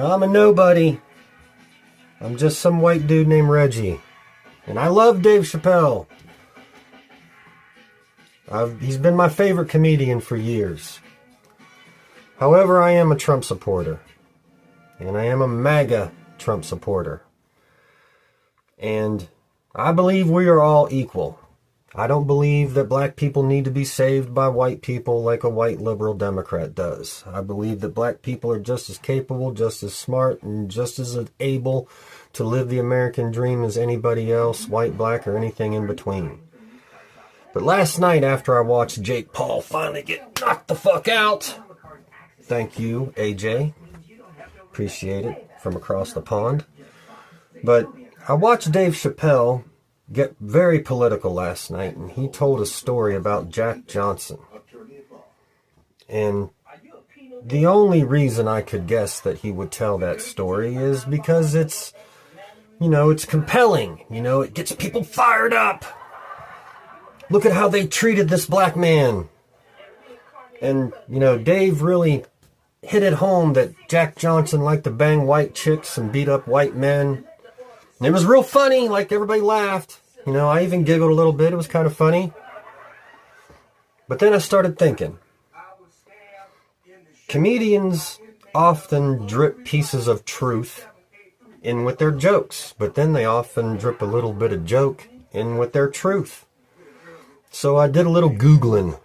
I'm a nobody. I'm just some white dude named Reggie. And I love Dave Chappelle. He's been my favorite comedian for years. However, I am a Trump supporter. And I am a MAGA Trump supporter. And I believe we are all equal. I don't believe that black people need to be saved by white people like a white liberal Democrat does. I believe that black people are just as capable, just as smart, and just as able to live the American dream as anybody else, white, black, or anything in between. But last night, after I watched Jake Paul finally get knocked the fuck out, thank you, AJ. Appreciate it from across the pond. But I watched Dave Chappelle get very political last night, and he told a story about Jack Johnson. And the only reason I could guess that he would tell that story is because it's compelling. It gets people fired up. Look at how they treated this black man. And, Dave really hit it home that Jack Johnson liked to bang white chicks and beat up white men. And it was real funny, like everybody laughed. I even giggled a little bit. It was kind of funny. But then I started thinking. Comedians often drip pieces of truth in with their jokes. But then they often drip a little bit of joke in with their truth. So I did a little Googling.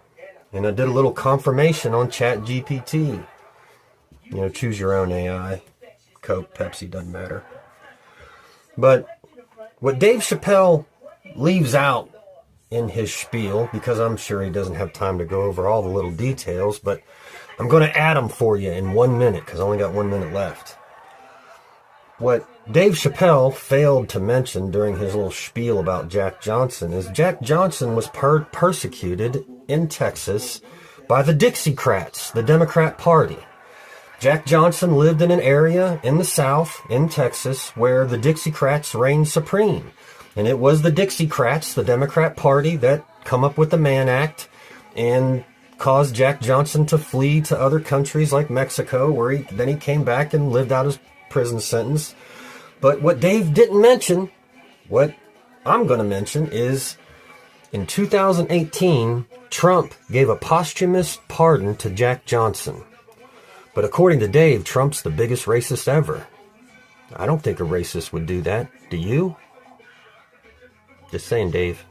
And I did a little confirmation on ChatGPT. Choose your own AI. Coke, Pepsi, doesn't matter. But what Dave Chappelle leaves out in his spiel, because I'm sure he doesn't have time to go over all the little details, but I'm going to add them for you in 1 minute, because I only got 1 minute left. What Dave Chappelle failed to mention during his little spiel about Jack Johnson is Jack Johnson was persecuted in Texas by the Dixiecrats, the Democrat Party. Jack Johnson lived in an area in the South, in Texas, where the Dixiecrats reigned supreme. And it was the Dixiecrats, the Democrat Party, that come up with the Mann Act and caused Jack Johnson to flee to other countries like Mexico, where he came back and lived out his prison sentence. But what Dave didn't mention, what I'm going to mention, is in 2018, Trump gave a posthumous pardon to Jack Johnson. But according to Dave, Trump's the biggest racist ever. I don't think a racist would do that. Do you? Just saying, Dave.